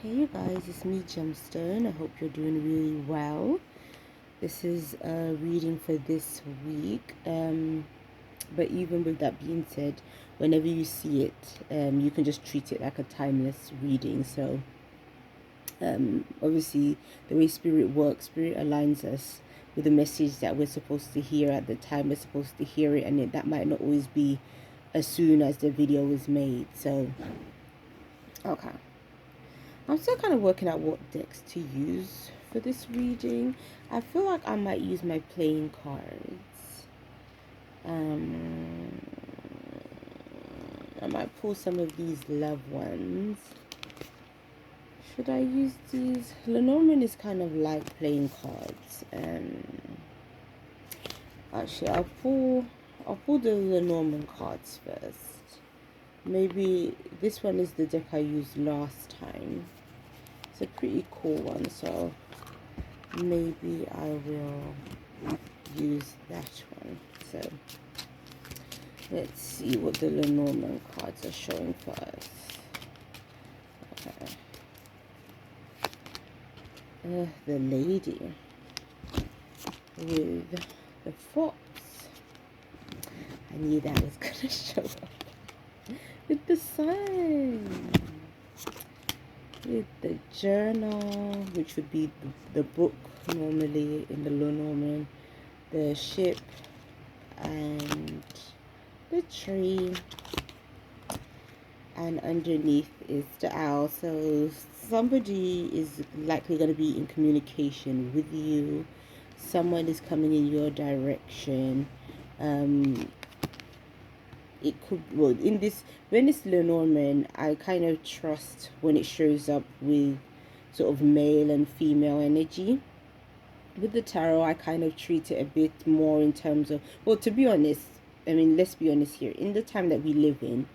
Hey you guys, it's me Gemstone. I hope you're doing really well. This is a reading for this week. But even with that being said, whenever you see it, you can just treat it like a timeless reading. So obviously the way spirit works, spirit aligns us with the message that we're supposed to hear at the time we're supposed to hear it, and that might not always be as soon as the video is made. So okay. I'm still kind of working out what decks to use for this reading. I feel like I might use my playing cards. I might pull some of these loved ones. Should I use these? Lenormand is kind of like playing cards. Actually, I'll pull the Lenormand cards first. Maybe this one is the deck I used last time. It's a pretty cool one, so maybe I will use that one. So let's see what the Lenormand cards are showing for us. The lady with the fox. I knew that was gonna show up. With the sun. With the journal, which would be the book normally in the Lenormand, the ship, and the tree, and underneath is the owl. So somebody is likely going to be in communication with you. Someone is coming in your direction. It could, well, in this, when it's Lenormand, I kind of trust when it shows up with sort of male and female energy. With the tarot, I kind of treat it a bit more in terms of, well, to be honest, I mean, let's be honest here. In the time that we live in,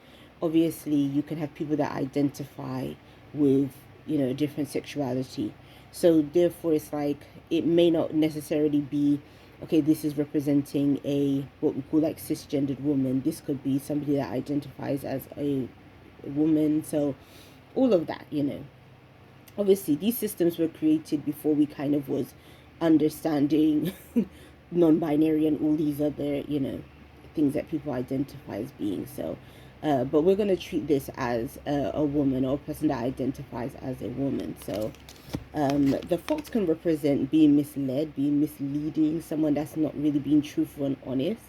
obviously, you can have people that identify with, different sexuality. So therefore, it's like, it may not necessarily be, okay, this is representing a, what we call like cisgendered woman. This could be somebody that identifies as a woman. So all of that, obviously these systems were created before we kind of was understanding non-binary and all these other things that people identify as being. So but we're going to treat this as a woman, or a person that identifies as a woman. So the fox can represent being misled, being misleading, someone that's not really being truthful and honest.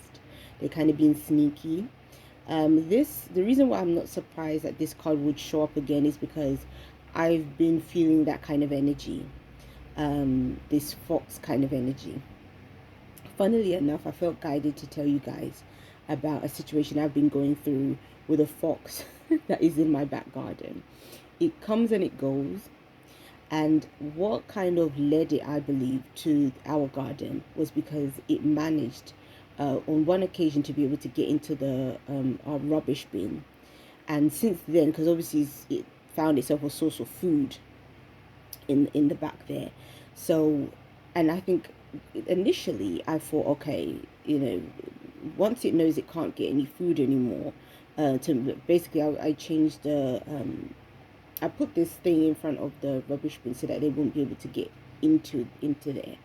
They're kind of being sneaky. The reason why I'm not surprised that this card would show up again is because I've been feeling that kind of energy, this fox kind of energy. Funnily enough, I felt guided to tell you guys about a situation I've been going through with a fox that is in my back garden. It comes and it goes, and what kind of led it, I believe, to our garden was because it managed on one occasion to be able to get into the our rubbish bin. And since then, because obviously it found itself a source of food in the back there. So, and I think initially I thought, okay, once it knows it can't get any food anymore, to basically I changed the I put this thing in front of the rubbish bin so that they won't be able to get into there.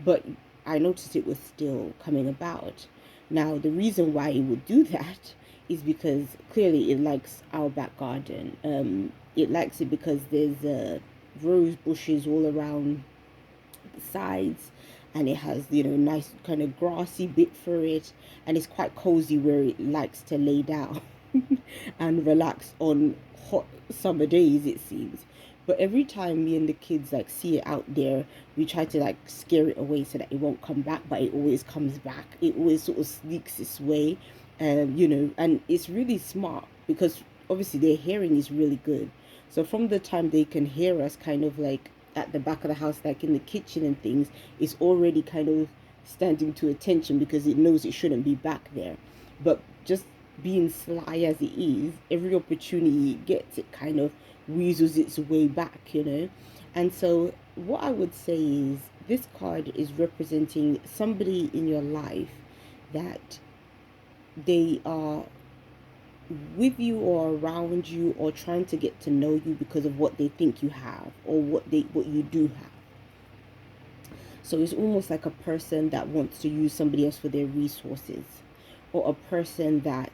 But I noticed it was still coming about. Now the reason why it would do that is because clearly it likes our back garden. It likes it because there's rose bushes all around the sides, and it has nice kind of grassy bit for it, and it's quite cozy where it likes to lay down and relax on hot summer days, it seems. But every time me and the kids like see it out there, we try to like scare it away so that it won't come back, but it always comes back. It always sort of sneaks its way, and it's really smart because obviously their hearing is really good. So from the time they can hear us kind of like at the back of the house, like in the kitchen and things, it's already kind of standing to attention because it knows it shouldn't be back there. But just being sly as it is, every opportunity it gets, it kind of weasels its way back. And so what I would say is this card is representing somebody in your life that they are with you or around you, or trying to get to know you because of what they think you have, or what you do have. So it's almost like a person that wants to use somebody else for their resources, or a person that,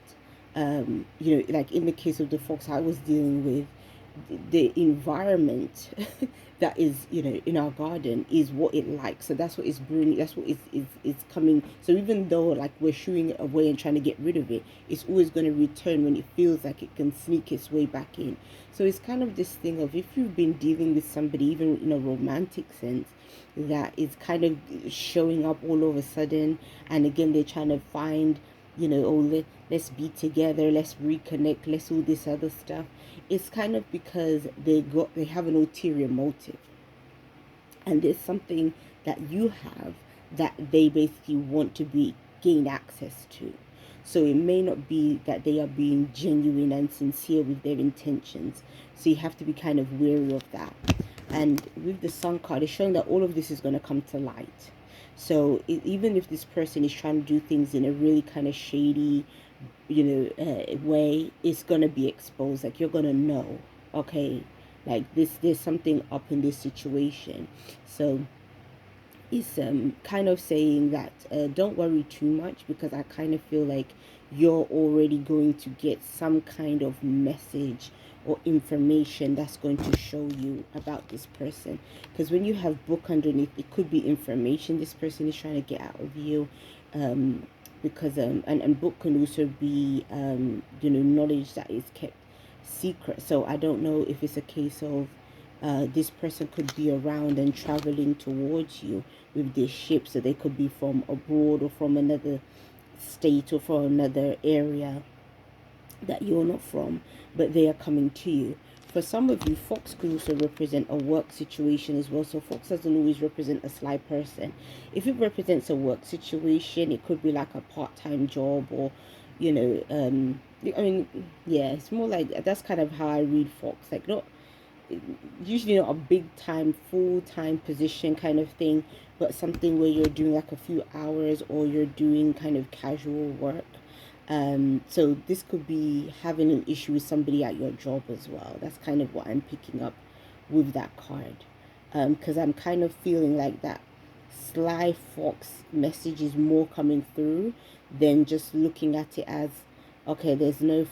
like in the case of the fox I was dealing with, the environment that is, in our garden is what it likes. So that's what it's brewing. That's what it's coming. So even though like we're shooing it away and trying to get rid of it, it's always going to return when it feels like it can sneak its way back in. So it's kind of this thing of, if you've been dealing with somebody, even in a romantic sense, that is kind of showing up all of a sudden, and again they're trying to find, oh, let's be together, let's reconnect, let's all this other stuff. It's kind of because they have an ulterior motive, and there's something that you have that they basically want to be gain access to. So it may not be that they are being genuine and sincere with their intentions. So you have to be kind of wary of that. And with the Sun card, it's showing that all of this is going to come to light. So even if this person is trying to do things in a really kind of shady, way, it's going to be exposed. Like, you're going to know, okay, like there's something up in this situation. So is kind of saying that, don't worry too much, because I kind of feel like you're already going to get some kind of message or information that's going to show you about this person. Because when you have book underneath, it could be information this person is trying to get out of you. Because and book can also be, knowledge that is kept secret. So I don't know if it's a case of, this person could be around and traveling towards you with this ship. So they could be from abroad, or from another state, or from another area that you're not from, but they are coming to you. For some of you, fox could also represent a work situation as well. So fox doesn't always represent a sly person. If it represents a work situation, it could be like a part-time job, or, I mean, yeah, it's more like, that's kind of how I read fox. Like, not usually not a big time, full time position kind of thing, but something where you're doing like a few hours, or you're doing kind of casual work. So this could be having an issue with somebody at your job as well. That's kind of what I'm picking up with that card. Because I'm kind of feeling like that sly fox message is more coming through than just looking at it as, okay, there's no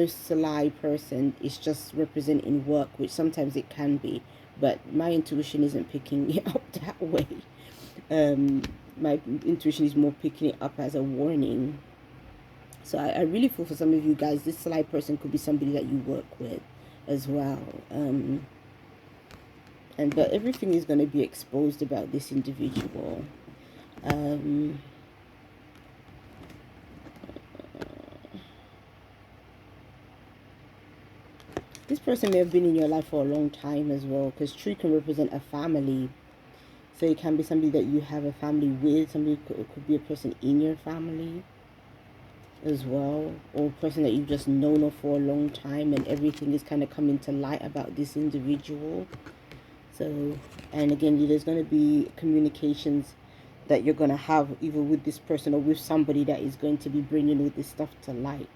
sly person, it's just representing work, which sometimes it can be, but my intuition isn't picking it up that way. My intuition is more picking it up as a warning. So I really feel for some of you guys, this sly person could be somebody that you work with as well. But everything is going to be exposed about this individual. This person may have been in your life for a long time as well, because tree can represent a family. So it can be somebody that you have a family with. Somebody could be a person in your family as well, or a person that you've just known of for a long time, and everything is kind of coming to light about this individual. So, and again, there's going to be communications that you're going to have either with this person or with somebody that is going to be bringing all this stuff to light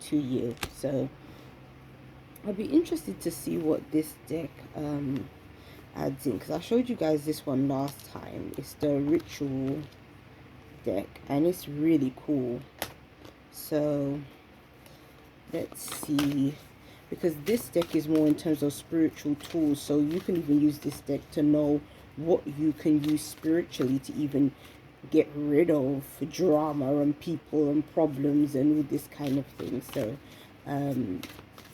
to you. So I'll be interested to see what this deck adds in, because I showed you guys this one last time. It's the ritual deck, and it's really cool. So let's see, because this deck is more in terms of spiritual tools, so you can even use this deck to know what you can use spiritually to even get rid of drama and people and problems and all this kind of thing. So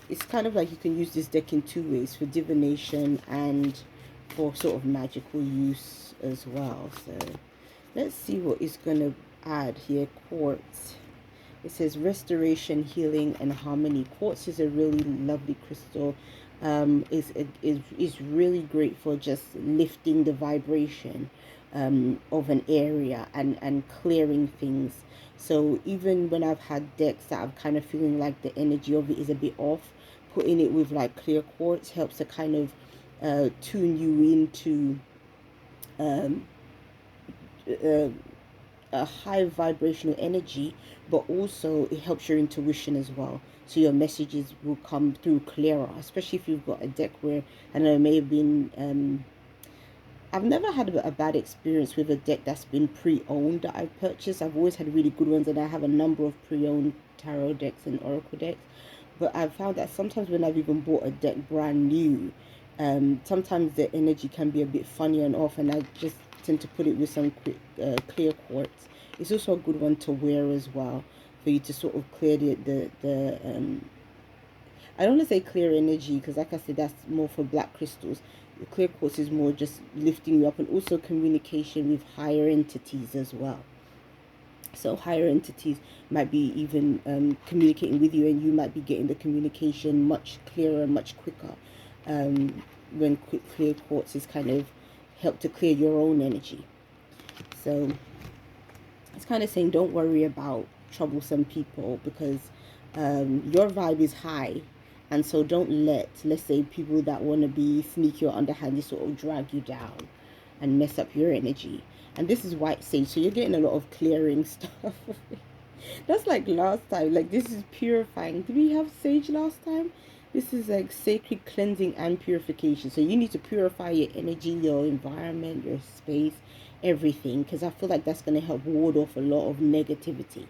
it's kind of like you can use this deck in two ways, for divination and for sort of magical use as well. So let's see what it's going to add here. Quartz. It says restoration, healing, and harmony. Quartz is a really lovely crystal. Is really great for just lifting the vibration of an area, and clearing things. So even when I've had decks that I'm kind of feeling like the energy of it is a bit off, putting it with like clear quartz helps to kind of tune you into um, uh, a high vibrational energy, but also it helps your intuition as well. So your messages will come through clearer, especially if you've got a deck where, I know it may have been, I've never had a bad experience with a deck that's been pre-owned that I've purchased. I've always had really good ones, and I have a number of pre-owned tarot decks and oracle decks. But I've found that sometimes when I've even bought a deck brand new, sometimes the energy can be a bit funny and off, and I just tend to put it with some clear quartz. It's also a good one to wear as well, for you to sort of clear the I don't want to say clear energy, because like I said, that's more for black crystals. The clear quartz is more just lifting you up, and also communication with higher entities as well. So higher entities might be even communicating with you, and you might be getting the communication much clearer, much quicker, when clear quartz is kind of help to clear your own energy. So it's kind of saying, don't worry about troublesome people, because your vibe is high, and so don't let, let's say, people that want to be sneaky or underhanded sort of drag you down and mess up your energy. And this is white sage, so you're getting a lot of clearing stuff. That's like last time. Like, this is purifying. Did we have sage last time? This is like sacred cleansing and purification. So you need to purify your energy, your environment, your space, everything, because I feel like that's going to help ward off a lot of negativity.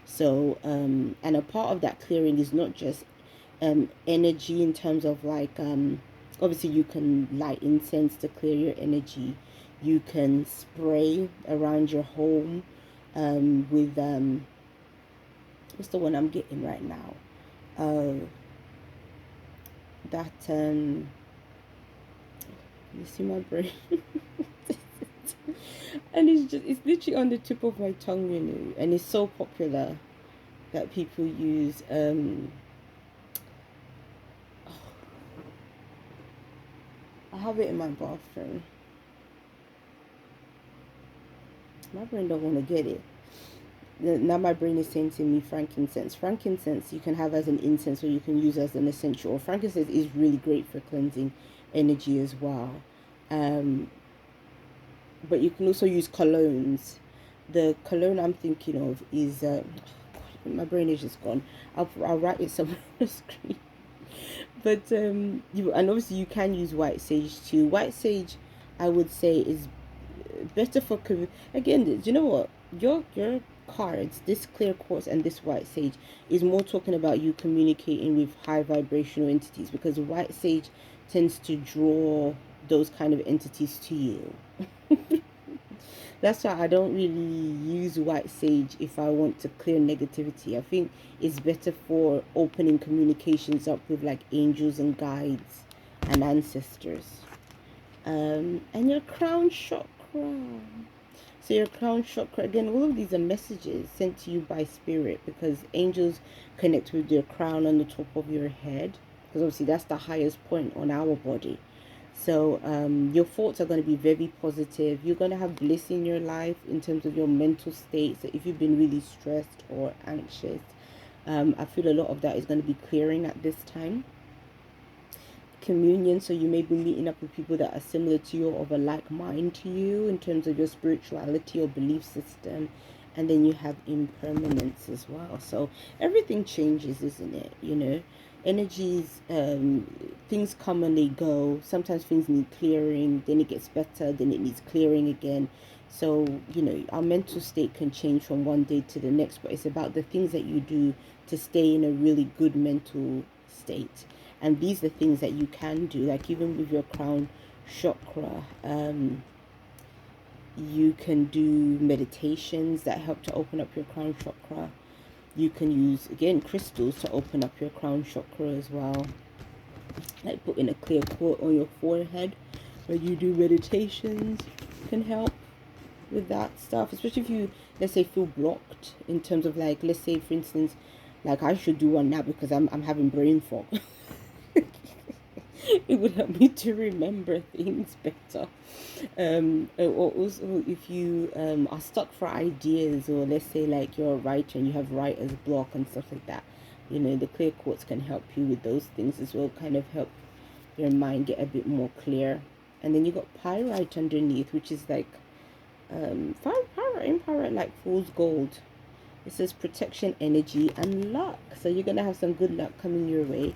So and a part of that clearing is not just energy in terms of like, obviously you can light incense to clear your energy. You can spray around your home with what's the one I'm getting right now, that you see my brain. And it's literally on the tip of my tongue, you know, and it's so popular that people use. I have it in my bathroom. My brain don't want to get it. Now my brain is saying to me frankincense. Frankincense you can have as an incense, or you can use as an essential. Or frankincense is really great for cleansing energy as well. But you can also use colognes. The cologne I'm thinking of is my brain is just gone. I'll write it somewhere on the screen. But you, and obviously you can use white sage too. White sage, I would say, is better for again. Do you know what, your cards, this clear quartz and this white sage, is more talking about you communicating with high vibrational entities, because white sage tends to draw those kind of entities to you. That's why I don't really use white sage if I want to clear negativity. I think it's better for opening communications up with like angels and guides and ancestors. And your crown chakra. So your crown chakra, again, all of these are messages sent to you by spirit, because angels connect with your crown on the top of your head, because obviously that's the highest point on our body. So your thoughts are going to be very positive. You're going to have bliss in your life in terms of your mental state. So if you've been really stressed or anxious, I feel a lot of that is going to be clearing at this time. Communion, so you may be meeting up with people that are similar to you or of a like mind to you in terms of your spirituality or belief system. And then you have impermanence as well. So everything changes, isn't it? You know, energies, things come and they go. Sometimes things need clearing, then it gets better, then it needs clearing again. So, you know, our mental state can change from one day to the next, but it's about the things that you do to stay in a really good mental state. And these are things that you can do, like even with your crown chakra. You can do meditations that help to open up your crown chakra. You can use, again, crystals to open up your crown chakra as well. Like putting a clear quartz on your forehead when you do meditations can help with that stuff. Especially if you, let's say, feel blocked in terms of, like, let's say, for instance, like I should do one now because I'm having brain fog. It would help me to remember things better. Or also if you are stuck for ideas, or let's say like you're a writer and you have writer's block and stuff like that, you know, the clear quartz can help you with those things as well, kind of help your mind get a bit more clear. And then you got pyrite underneath, which is like Pyrite like fool's gold. It says protection, energy, and luck. So you're gonna have some good luck coming your way.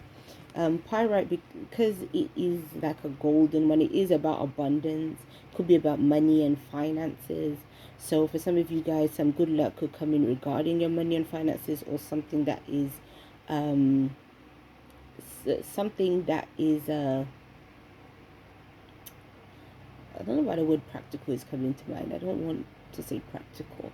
Pyrite, because it is like a golden one, it is about abundance, could be about money and finances. So for some of you guys, some good luck could come in regarding your money and finances, or something that is um something that is I don't know why the word practical is coming to mind. I don't want to say practical.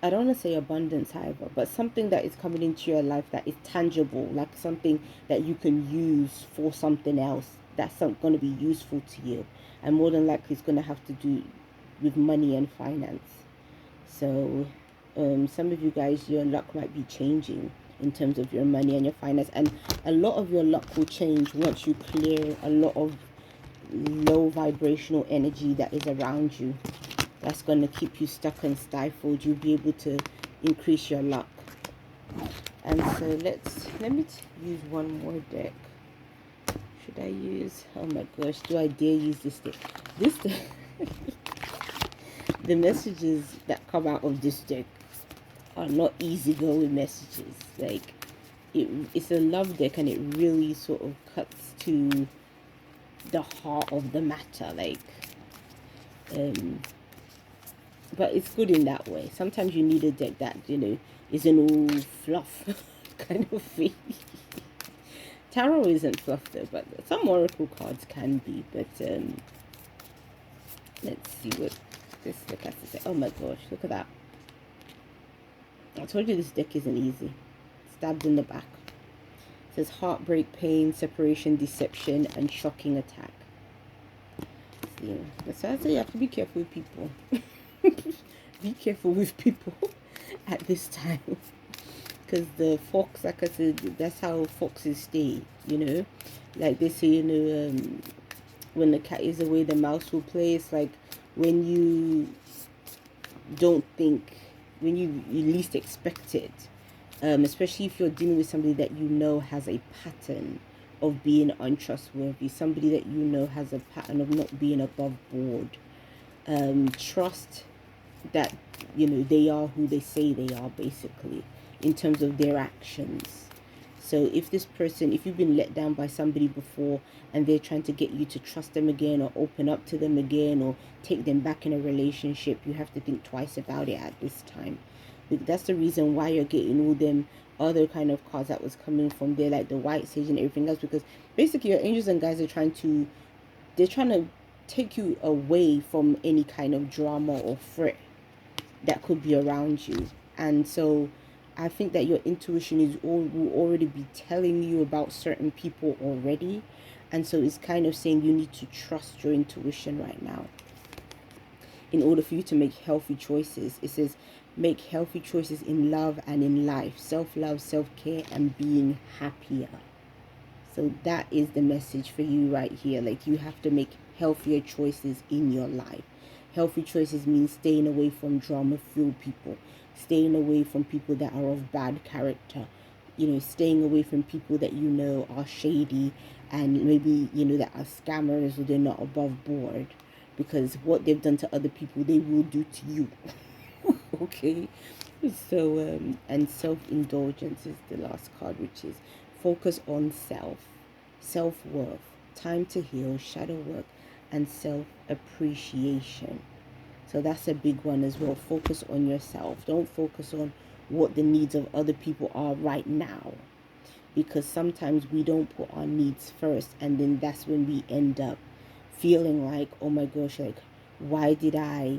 I don't want to say abundance, however, but something that is coming into your life that is tangible, like something that you can use for something else that's going to be useful to you. And more than likely, it's going to have to do with money and finance. So, some of you guys, your luck might be changing in terms of your money and your finance. And a lot of your luck will change once you clear a lot of low vibrational energy that is around you, that's going to keep you stuck and stifled. You'll be able to increase your luck. And so let me use one more deck. Should I use, oh my gosh, do I dare use this deck? This deck the messages that come out of this deck are not easygoing messages. Like it's a love deck, and it really sort of cuts to the heart of the matter. Like but it's good in that way. Sometimes you need a deck that, isn't all fluff kind of thing. Tarot isn't fluff though, but some oracle cards can be. But let's see what this deck has to say. Oh my gosh, look at that. I told you this deck isn't easy. Stabbed in the back. It says heartbreak, pain, separation, deception, and shocking attack. So I say you have to be careful with people. Be careful with people at this time, because the fox, like I said, that's how foxes stay. Like they say, when the cat is away, the mouse will play. It's like when you don't think, when you least expect it, especially if you're dealing with somebody that has a pattern of being untrustworthy, somebody that has a pattern of not being above board. Trust that they are who they say they are, basically, in terms of their actions. So if you've been let down by somebody before, and they're trying to get you to trust them again, or open up to them again, or take them back in a relationship, you have to think twice about it at this time. That's the reason why you're getting all them other kind of cards that was coming from there, like the white sage and everything else, because basically your angels and guides are trying to take you away from any kind of drama or threat that could be around you. And so I think that your intuition will already be telling you about certain people already. And so it's kind of saying you need to trust your intuition right now in order for you to make healthy choices. It says make healthy choices in love and in life, self-love, self-care, and being happier. So that is the message for you right here. Like, you have to make healthier choices in your life. Healthy choices mean staying away from drama-filled people, staying away from people that are of bad character, staying away from people that are shady, and maybe that are scammers, or they're not above board, because what they've done to other people they will do to you. Okay, so and self-indulgence is the last card, which is focus on self-worth, time to heal, shadow work, and self-appreciation. So that's a big one as well. Focus on yourself. Don't focus on what the needs of other people are right now, because sometimes we don't put our needs first, and then that's when we end up feeling like, oh my gosh, like, why did I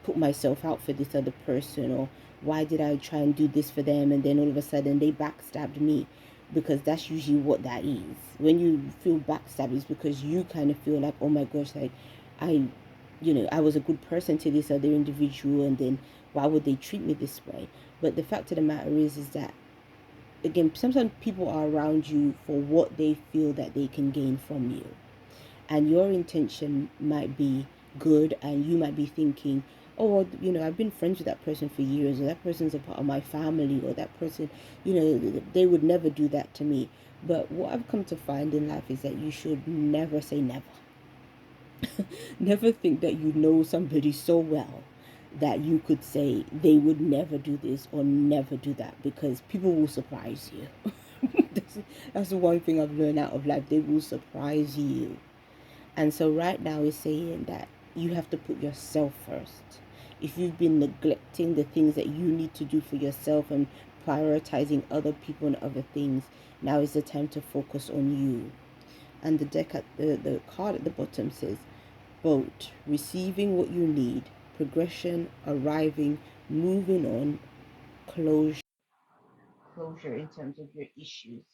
put myself out for this other person, or why did I try and do this for them, and then all of a sudden they backstabbed me? Because that's usually what that is. When you feel backstabbed, it's because you kind of feel like, oh my gosh, like I was a good person to this other individual, and then why would they treat me this way? But the fact of the matter is that, again, sometimes people are around you for what they feel that they can gain from you, and your intention might be good, and you might be thinking, oh, well, I've been friends with that person for years, or that person's a part of my family, or that person, they would never do that to me. But what I've come to find in life is that you should never say never. Never think that you know somebody so well that you could say they would never do this or never do that, because people will surprise you. That's the one thing I've learned out of life. They will surprise you. And so right now is saying that you have to put yourself first. If you've been neglecting the things that you need to do for yourself and prioritizing other people and other things, now is the time to focus on you. And the deck at the card at the bottom says boat, receiving what you need, progression, arriving, moving on, closure. Closure in terms of your issues.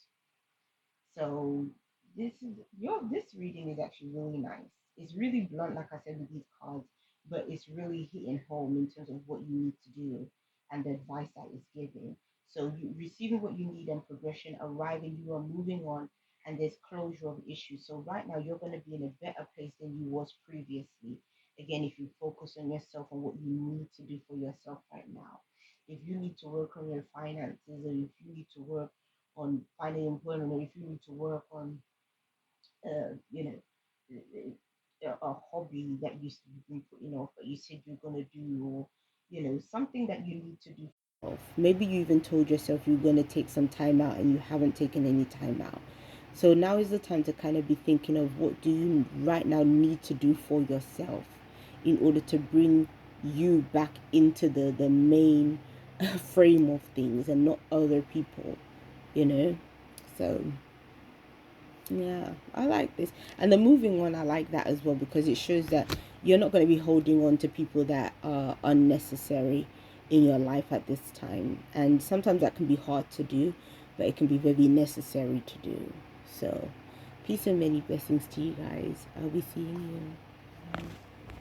So this reading is actually really nice. It's really blunt, like I said, with these cards, but it's really hitting home in terms of what you need to do and the advice that is given. So you receiving what you need and progression, arriving, you are moving on, and there's closure of issues. So right now you're going to be in a better place than you was previously. Again, if you focus on yourself and what you need to do for yourself right now. If you need to work on your finances, or if you need to work on finding employment, or if you need to work on, you know, a hobby that you've been putting off, but you said you're going to do, or, something that you need to do. Maybe you even told yourself you're going to take some time out and you haven't taken any time out. So now is the time to kind of be thinking of what do you right now need to do for yourself in order to bring you back into the main frame of things and not other people, you know? So yeah, I like this. And the moving on, I like that as well, because it shows that you're not going to be holding on to people that are unnecessary in your life at this time. And sometimes that can be hard to do, but it can be very necessary to do. So, peace and many blessings to you guys. I'll be seeing you.